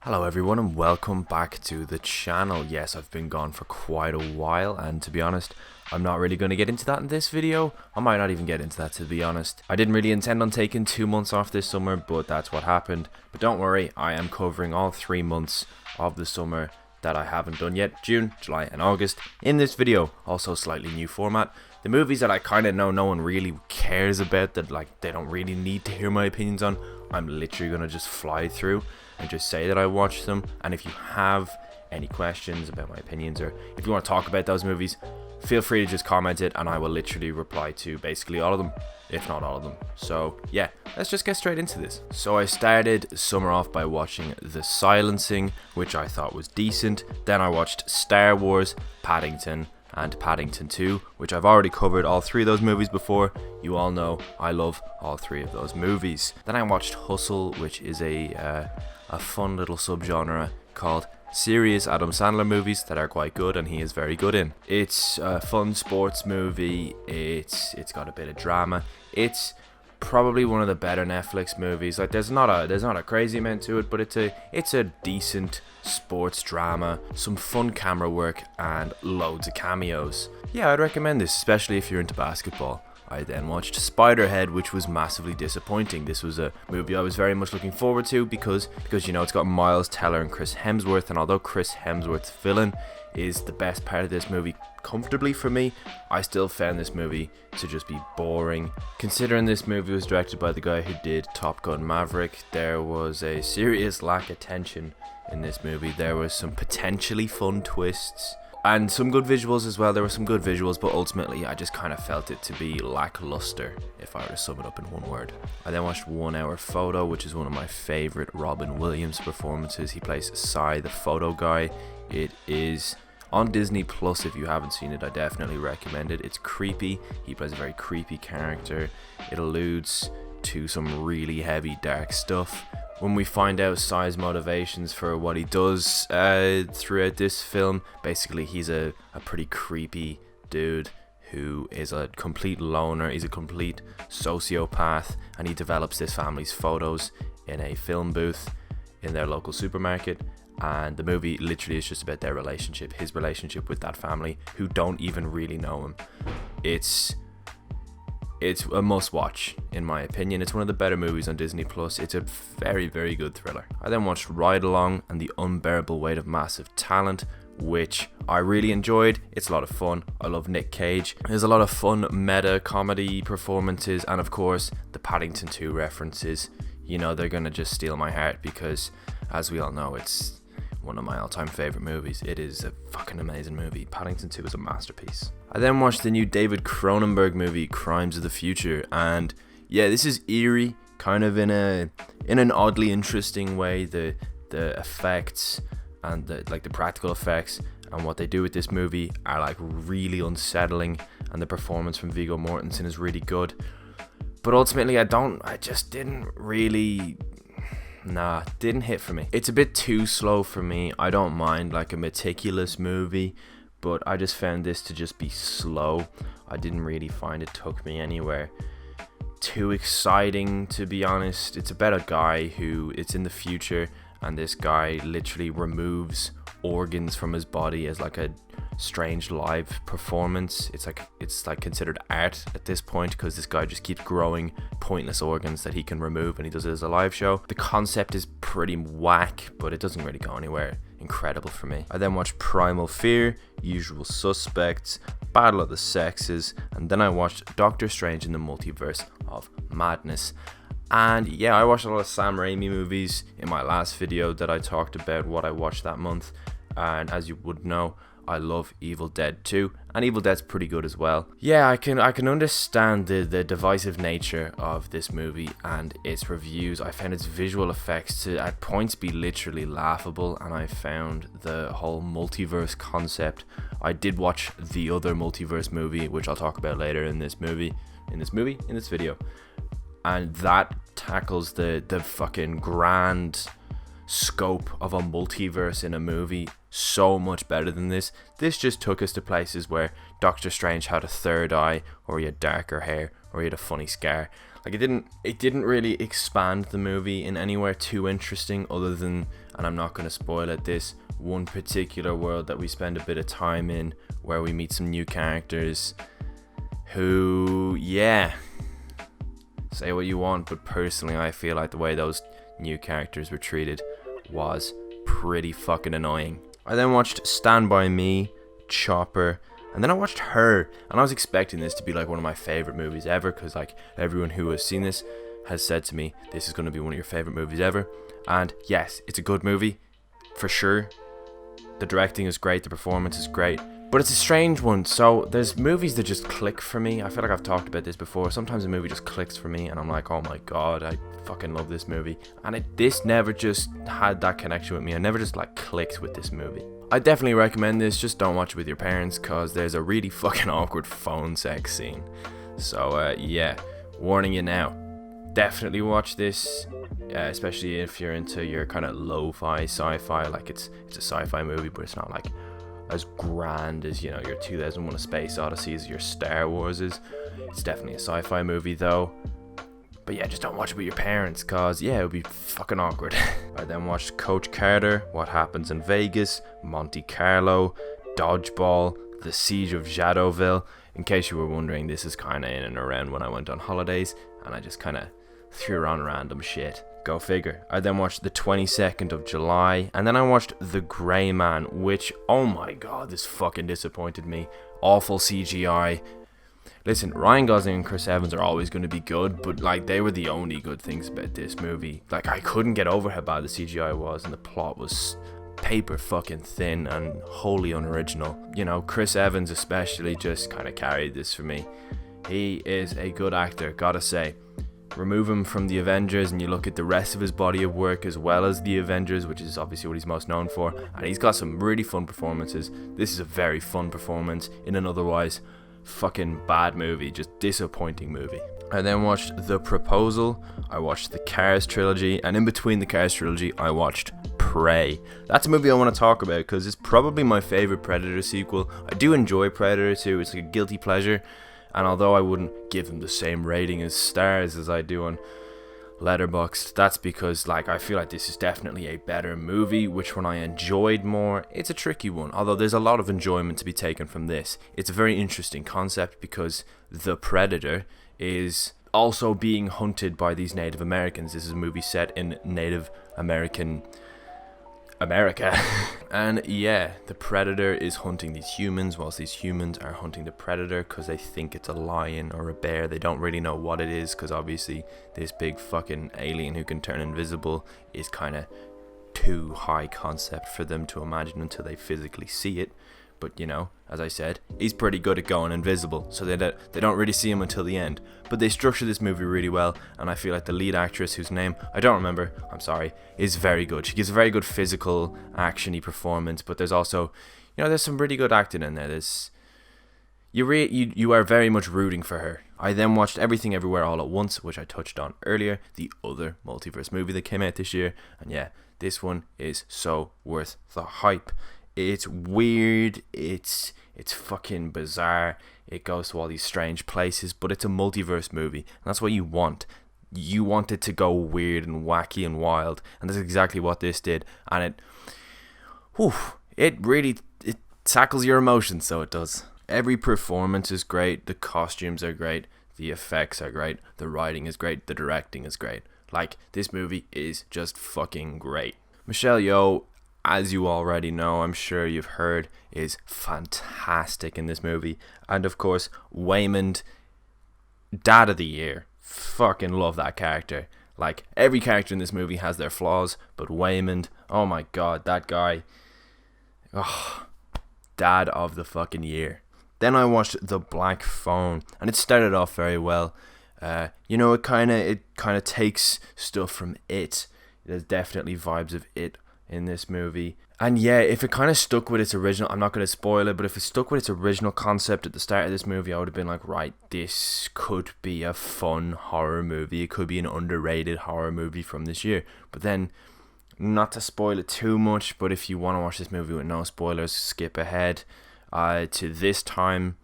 Hello everyone and welcome back to the channel. Yes, I've been gone for quite a while, and to be honest, I'm not really going to get into that in this video. I might not even get into that, to be honest. I didn't really intend on taking 2 months off this summer, but that's what happened. But don't worry, I am covering all 3 months of the summer that I haven't done yet: June, July and August in this video. Also slightly new format. The movies that I kind of know no one really cares about, that like they don't really need to hear my opinions on, I'm literally going to just fly through and just say that I watched them. And if you have any questions about my opinions, or if you want to talk about those movies, feel free to just comment it and I will literally reply to basically all of them, if not all of them. So yeah, let's just get straight into this. So I started summer off by watching The Silencing, which I thought was decent. Then I watched Star Wars, Paddington and Paddington 2, which I've already covered all 3 of those movies before. You all know I love all 3 of those movies. Then I watched Hustle, which is a fun little subgenre called serious Adam Sandler movies that are quite good and he is very good in. It's a fun sports movie. It's got a bit of drama. It's probably one of the better Netflix movies. Like there's not a crazy amount to it, but it's a decent sports drama, some fun camera work and loads of cameos. Yeah, I'd recommend this, especially if you're into basketball. I then watched Spiderhead, which was massively disappointing. This was a movie I was very much looking forward to because you know it's got Miles Teller and Chris Hemsworth, and although Chris Hemsworth's villain is the best part of this movie comfortably for me, I still found this movie to just be boring. Considering this movie was directed by the guy who did Top Gun Maverick, there was a serious lack of tension in this movie. There was some potentially fun twists and some good visuals as well. There were some good visuals, but ultimately I just kind of felt it to be lackluster, if I were to sum it up in one word. I then watched 1 Hour Photo, which is one of my favourite Robin Williams performances. He plays Cy, the photo guy. It is on Disney Plus. If you haven't seen it, I definitely recommend it. It's creepy. He plays a very creepy character. It alludes to some really heavy, dark stuff. When we find out Cy's motivations for what he does throughout this film, basically he's a pretty creepy dude who is a complete loner. He's a complete sociopath, and he develops this family's photos in a film booth in their local supermarket. And the movie literally is just about their relationship, his relationship with that family who don't even really know him. It's a must-watch, in my opinion. It's one of the better movies on Disney Plus. It's a very, very good thriller. I then watched Ride Along and The Unbearable Weight of Massive Talent, which I really enjoyed. It's a lot of fun. I love Nick Cage. There's a lot of fun meta comedy performances, and of course the Paddington 2 references. You know, they're gonna just steal my heart because, as we all know, it's one of my all-time favorite movies. It is a fucking amazing movie. Paddington 2 is a masterpiece. I then watched the new David Cronenberg movie Crimes of the Future, and yeah, this is eerie, kind of in an oddly interesting way. The effects and the practical effects and what they do with this movie are like really unsettling, and the performance from Viggo Mortensen is really good. But ultimately didn't hit for me. It's a bit too slow for me. I don't mind like a meticulous movie, but I just found this to just be slow. I didn't really find it took me anywhere too exciting, to be honest. It's about a guy who, it's in the future, and this guy literally removes organs from his body as like a strange live performance. It's like considered art at this point, because this guy just keeps growing pointless organs that he can remove, and he does it as a live show. The concept is pretty whack, but it doesn't really go anywhere incredible for me. I then watched Primal Fear, Usual Suspects, Battle of the Sexes, and then I watched Doctor Strange in the Multiverse of Madness. And yeah, I watched a lot of Sam Raimi movies in my last video that I talked about what I watched that month, and as you would know, I love Evil Dead 2, and Evil Dead's pretty good as well. Yeah, I can understand the divisive nature of this movie and its reviews. I found its visual effects to at points be literally laughable, and I found the whole multiverse concept. I did watch the other multiverse movie, which I'll talk about later in this video, and that tackles the fucking grand scope of a multiverse in a movie so much better than this. This just took us to places where Doctor Strange had a third eye, or he had darker hair, or he had a funny scar. Like it didn't really expand the movie in anywhere too interesting, other than and I'm not going to spoil it. This one particular world that we spend a bit of time in, where we meet some new characters who, yeah, say what you want, but personally I feel like the way those new characters were treated was pretty fucking annoying. I then watched Stand By Me, Chopper, and then I watched Her, and I was expecting this to be like one of my favorite movies ever, because like everyone who has seen this has said to me, this is going to be one of your favorite movies ever. And yes, it's a good movie for sure. The directing is great, the performance is great, but it's a strange one. So there's movies that just click for me. I feel like I've talked about this before. Sometimes a movie just clicks for me and I'm like, oh my god, I fucking love this movie. And this never just had that connection with me. I never just like clicked with this movie. I definitely recommend this. Just don't watch it with your parents, because there's a really fucking awkward phone sex scene. So yeah, warning you now. Definitely watch this, especially if you're into your kind of lo-fi sci-fi. Like it's a sci-fi movie, but it's not like as grand as, you know, your 2001: A Space Odyssey, as your Star Wars is. It's definitely a sci-fi movie though. But yeah, just don't watch it with your parents, cause yeah, it would be fucking awkward. I then watched Coach Carter, What Happens in Vegas, Monte Carlo, Dodgeball, The Siege of Jadotville. In case you were wondering, this is kind of in and around when I went on holidays, and I just kind of threw on random shit. Go figure. I then watched The 22nd of July, and then I watched The Grey Man, which, oh my god, this fucking disappointed me. Awful CGI. Listen, Ryan Gosling and Chris Evans are always going to be good, but like they were the only good things about this movie. Like I couldn't get over how bad the CGI was, and the plot was paper fucking thin and wholly unoriginal. You know, Chris Evans especially just kind of carried this for me. He is a good actor, gotta say. Remove him from the Avengers and you look at the rest of his body of work as well as the Avengers, which is obviously what he's most known for, and he's got some really fun performances. This is a very fun performance in an otherwise fucking bad movie, just disappointing movie. I then watched The Proposal, I watched the Cars trilogy, and in between the Cars trilogy I watched Prey. That's a movie I want to talk about because it's probably my favorite Predator sequel. I do enjoy Predator 2, it's like a guilty pleasure, and although I wouldn't give them the same rating as stars as I do on Letterboxd, that's because like I feel like this is definitely a better movie. Which one I enjoyed more? It's a tricky one, although there's a lot of enjoyment to be taken from this. It's a very interesting concept because the Predator is also being hunted by these Native Americans. This is a movie set in Native American America. And yeah, the Predator is hunting these humans, whilst these humans are hunting the Predator because they think it's a lion or a bear. They don't really know what it is, because obviously this big fucking alien who can turn invisible is kind of too high concept for them to imagine until they physically see it. But you know, as I said, he's pretty good at going invisible, so they don't really see him until the end. But they structure this movie really well, and I feel like the lead actress, whose name I don't remember, I'm sorry, is very good. She gives a very good physical, actiony performance, but there's also, you know, there's some really good acting in there. You are very much rooting for her. I then watched Everything Everywhere All at Once, which I touched on earlier, the other multiverse movie that came out this year, and yeah, this one is so worth the hype. It's weird, it's fucking bizarre, it goes to all these strange places, but it's a multiverse movie, and that's what you want. You want it to go weird and wacky and wild, and that's exactly what this did, and it really tackles your emotions, so it does. Every performance is great, the costumes are great, the effects are great, the writing is great, the directing is great. Like, this movie is just fucking great. Michelle Yeoh, as you already know, I'm sure you've heard, is fantastic in this movie. And of course, Waymond, Dad of the Year. Fucking love that character. Like, every character in this movie has their flaws, but Waymond, oh my god, that guy, Dad of the fucking Year. Then I watched The Black Phone, and it started off very well. You know, it kind of takes stuff from It. There's definitely vibes of It in this movie, and yeah, if it kind of stuck with its original, I'm not going to spoil it, but if it stuck with its original concept at the start of this movie, I would have been like, right, this could be a fun horror movie, it could be an underrated horror movie from this year. But then, not to spoil it too much, but if you want to watch this movie with no spoilers, skip ahead to this time.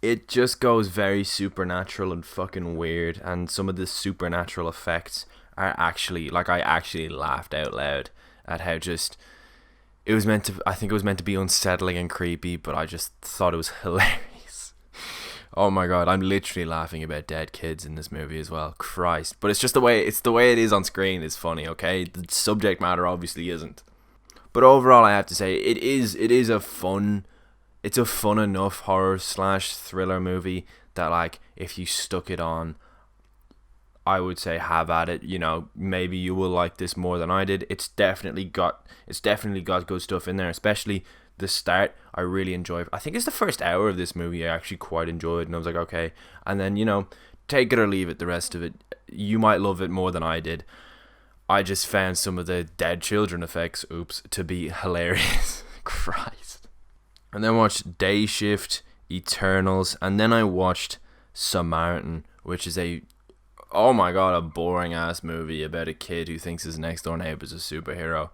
It just goes very supernatural and fucking weird, and some of the supernatural effects are actually, like, I actually laughed out loud. at how just it was meant to. I think it was meant to be unsettling and creepy, but I just thought it was hilarious. Oh my god, I'm literally laughing about dead kids in this movie as well. Christ, but it's just the way it is on screen is funny. Okay, the subject matter obviously isn't. But overall, I have to say it is a fun. It's a fun enough horror / thriller movie that, like, if you stuck it on, I would say have at it. You know, maybe you will like this more than I did. It's definitely got good stuff in there, especially the start. I really enjoyed. I think it's the first hour of this movie I actually quite enjoyed, and I was like, okay. And then, you know, take it or leave it. The rest of it, you might love it more than I did. I just found some of the dead children effects, to be hilarious. Christ. And then watched Day Shift, Eternals, and then I watched Samaritan, which is a boring ass movie about a kid who thinks his next door neighbor is a superhero.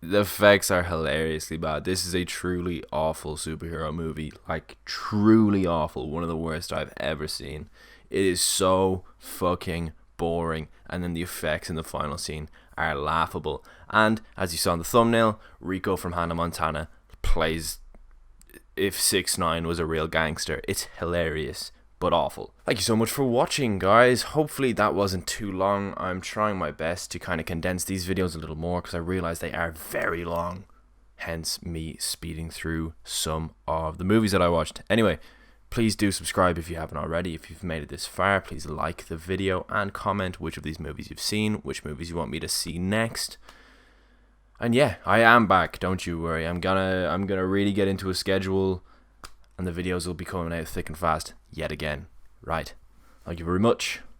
The effects are hilariously bad. This is a truly awful superhero movie, like truly awful, one of the worst I've ever seen. It is so fucking boring, and then the effects in the final scene are laughable. And as you saw in the thumbnail, Rico from Hannah Montana plays if 6ix9ine was a real gangster. It's hilarious, but awful. Thank you so much for watching, guys. Hopefully that wasn't too long. I'm trying my best to kind of condense these videos a little more because I realize they are very long. Hence me speeding through some of the movies that I watched. Anyway, please do subscribe if you haven't already. If you've made it this far, please like the video and comment which of these movies you've seen, which movies you want me to see next. And yeah, I am back, don't you worry. I'm gonna really get into a schedule, and the videos will be coming out thick and fast yet again. Right. Thank you very much.